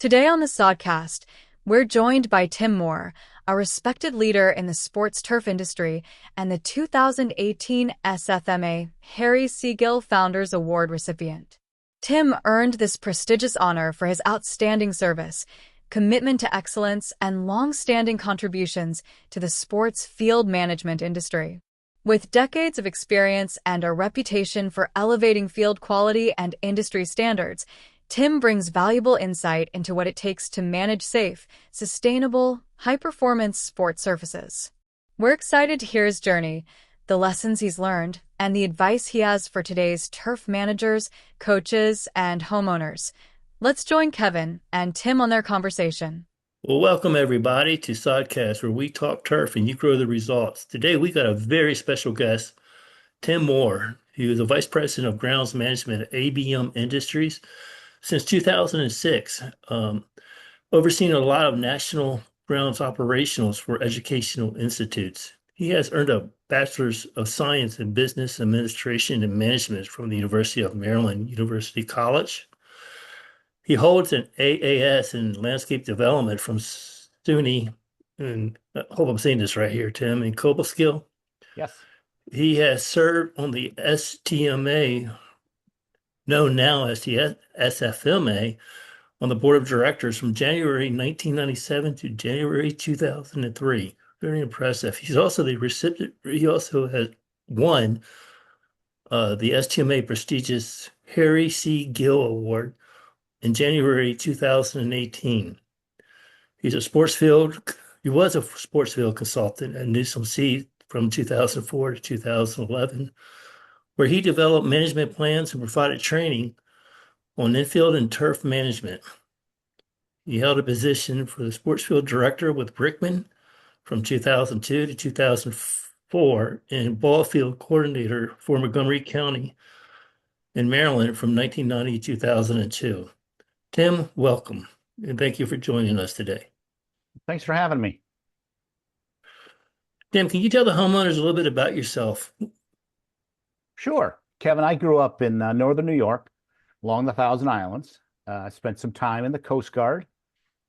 Today on the Sodcast, we're joined by Tim Moore, a respected leader in the sports turf industry and the 2018 SFMA Harry C. Gill Founders Award recipient. Tim earned this prestigious honor for his outstanding service, commitment to excellence, and long-standing contributions to the sports field management industry. With decades of experience and a reputation for elevating field quality and industry standards, Tim brings valuable insight into what it takes to manage safe, sustainable, high-performance sports surfaces. We're excited to hear his journey, the lessons he's learned, and the advice he has for today's turf managers, coaches, and homeowners. Let's join Kevin and Tim on their conversation. Well, welcome everybody to Sodcast, where we talk turf and you grow the results. Today we got a very special guest, Tim Moore. He was the Vice President of Grounds Management at ABM Industries since 2006, overseeing a lot of national grounds operationals for educational institutes. He has earned a Bachelor's of Science in Business Administration and Management from the University of Maryland University College. He holds an AAS in Landscape Development from SUNY, and I hope I'm saying this right here, Tim, in Cobleskill. Yes. He has served on the STMA, known now as the SFMA, on the board of directors from January 1997 to January 2003. Very impressive. He's also the recipient. He also has won the STMA prestigious Harry C. Gill Award in January 2018. He was a sports field consultant at Newsom C from 2004 to 2011, where he developed management plans and provided training on infield and turf management. He held a position for the sports field director with Brickman from 2002 to 2004 and ball field coordinator for Montgomery County in Maryland from 1990 to 2002. Tim, welcome, and thank you for joining us today. Thanks for having me. Tim, can you tell the homeowners a little bit about yourself? Sure. Kevin, I grew up in northern New York along the Thousand Islands. I spent some time in the Coast Guard.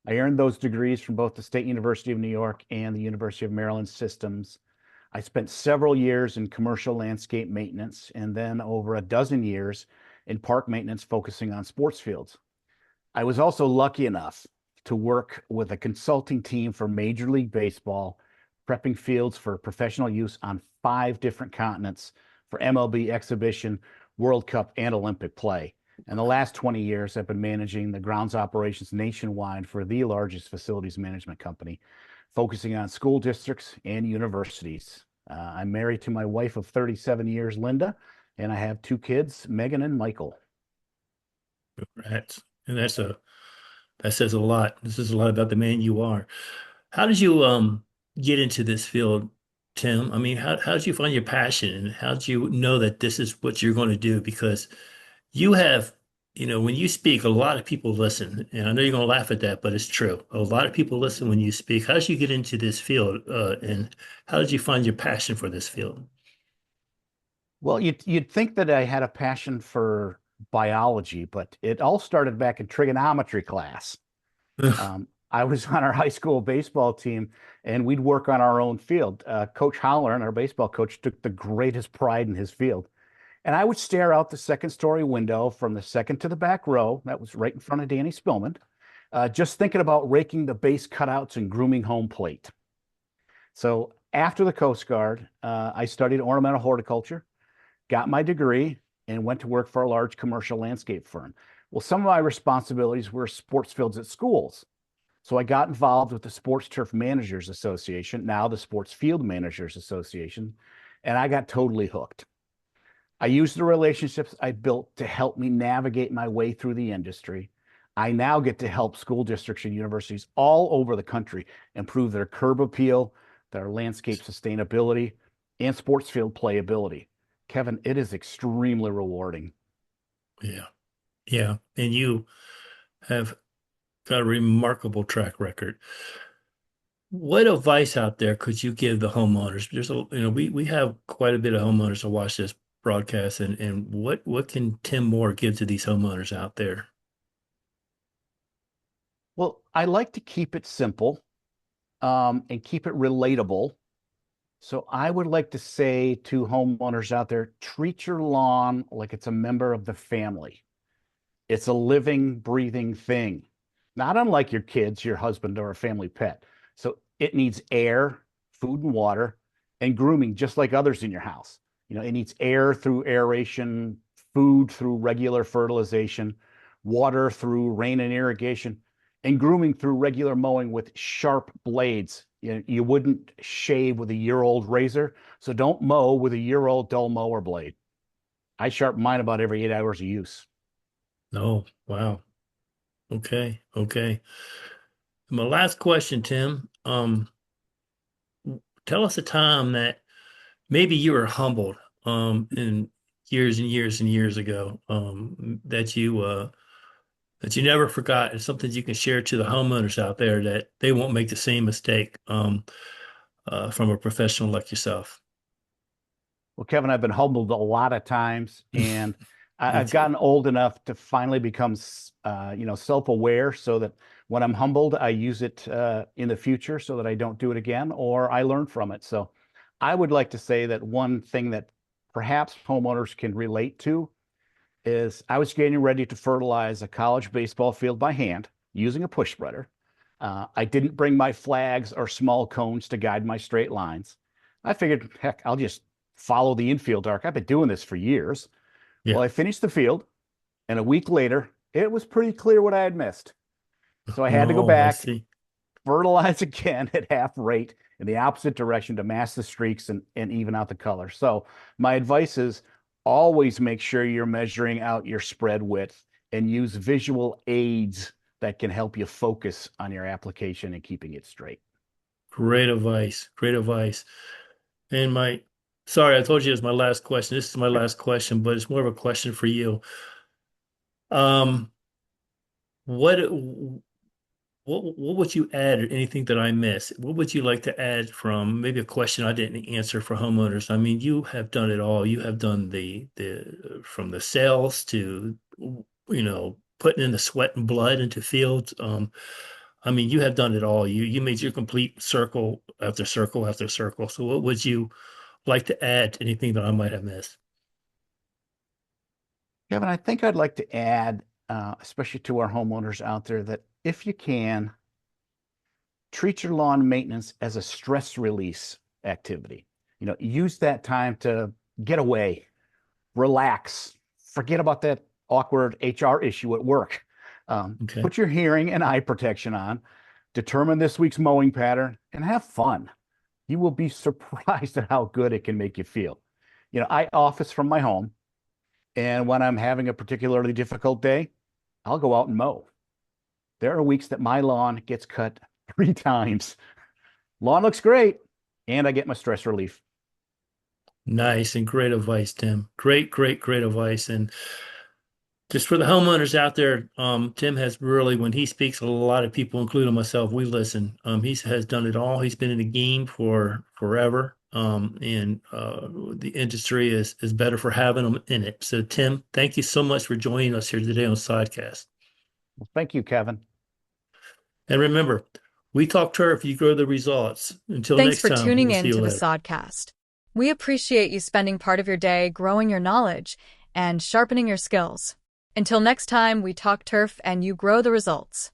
I earned those degrees from both the State University of New York and the University of Maryland systems. I spent several years in commercial landscape maintenance and then over a dozen years in park maintenance focusing on sports fields. I was also lucky enough to work with a consulting team for Major League Baseball, prepping fields for professional use on 5 different continents for MLB exhibition, World Cup, and Olympic play. And the last 20 years, I've been managing the grounds operations nationwide for the largest facilities management company, focusing on school districts and universities. I'm married to my wife of 37 years, Linda, and I have 2 kids, Megan and Michael. Right. And that says a lot. This is a lot about the man you are. How did you get into this field, Tim? I mean, how did you find your passion and how did you know that this is what you're going to do? Because you have, when you speak, a lot of people listen. And I know you're going to laugh at that, but it's true. A lot of people listen when you speak. How did you get into this field? And how did you find your passion for this field? Well, you'd think that I had a passion for biology, but it all started back in trigonometry class. I was on our high school baseball team, and we'd work on our own field. Coach Holler, our baseball coach, took the greatest pride in his field. And I would stare out the second-story window from the second to the back row. That was right in front of Danny Spillman, just thinking about raking the base cutouts and grooming home plate. So after the Coast Guard, I studied ornamental horticulture, got my degree, and went to work for a large commercial landscape firm. Well, some of my responsibilities were sports fields at schools. So I got involved with the Sports Turf Managers Association, now the Sports Field Managers Association, and I got totally hooked. I used the relationships I built to help me navigate my way through the industry. I now get to help school districts and universities all over the country improve their curb appeal, their landscape sustainability, and sports field playability. Kevin, it is extremely rewarding. Yeah. Yeah. And you have got a remarkable track record. What advice out there could you give the homeowners? We have quite a bit of homeowners to watch this broadcast, and what can Tim Moore give to these homeowners out there? Well, I like to keep it simple, and keep it relatable. So I would like to say to homeowners out there, treat your lawn like it's a member of the family. It's a living, breathing thing, not unlike your kids, your husband, or a family pet. So it needs air, food and water, and grooming, just like others in your house. It needs air through aeration, food through regular fertilization, water through rain and irrigation, and grooming through regular mowing with sharp blades. You wouldn't shave with a year-old razor, so don't mow with a year-old dull mower blade. I sharpen mine about every 8 hours of use. No, wow. Okay, okay. My last question, Tim. Tell us a time that maybe you were humbled in years and years and years ago that you never forgot. It's something you can share to the homeowners out there that they won't make the same mistake from a professional like yourself. Well, Kevin, I've been humbled a lot of times, and Me I've too. gotten old enough to finally become, self-aware, so that when I'm humbled, I use it in the future so that I don't do it again, or I learn from it. So, I would like to say that one thing that perhaps homeowners can relate to is I was getting ready to fertilize a college baseball field by hand using a push spreader. I didn't bring my flags or small cones to guide my straight lines. I figured, heck, I'll just follow the infield arc. I've been doing this for years. Yeah. Well, I finished the field, and a week later, it was pretty clear what I had missed. So I had to go Oh, I back, see. fertilize again at half rate in the opposite direction to mask the streaks and even out the color. So my advice is always make sure you're measuring out your spread width and use visual aids that can help you focus on your application and keeping it straight. Great advice. Great advice. And sorry, I told you it was my last question. This is my last question, but it's more of a question for you. Um, what what would you add or anything that I missed? What would you like to add from maybe a question I didn't answer for homeowners? I mean, you have done it all. You have done the from the sales to putting in the sweat and blood into fields. I mean, you have done it all. You made your complete circle after circle after circle. So what would you like to add to anything that I might have missed? Kevin, I think I'd like to add, especially to our homeowners out there, that if you can, treat your lawn maintenance as a stress release activity. Use that time to get away, relax, forget about that awkward HR issue at work. Okay. Put your hearing and eye protection on, determine this week's mowing pattern, and have fun. You will be surprised at how good it can make you feel. I office from my home, and when I'm having a particularly difficult day, I'll go out and mow. There are weeks that my lawn gets cut 3 times. Lawn looks great, and I get my stress relief. Nice and great advice, Tim. Great, great, great advice. And just for the homeowners out there, Tim has really, when he speaks, a lot of people, including myself, we listen. He has done it all. He's been in the game for forever. And the industry is better for having him in it. So, Tim, thank you so much for joining us here today on Sodcast. Well, thank you, Kevin. And remember, we talk turf, you grow the results. Until Thanks next for time, tuning we'll in see you to the later. Sodcast. We appreciate you spending part of your day growing your knowledge and sharpening your skills. Until next time, we talk turf and you grow the results.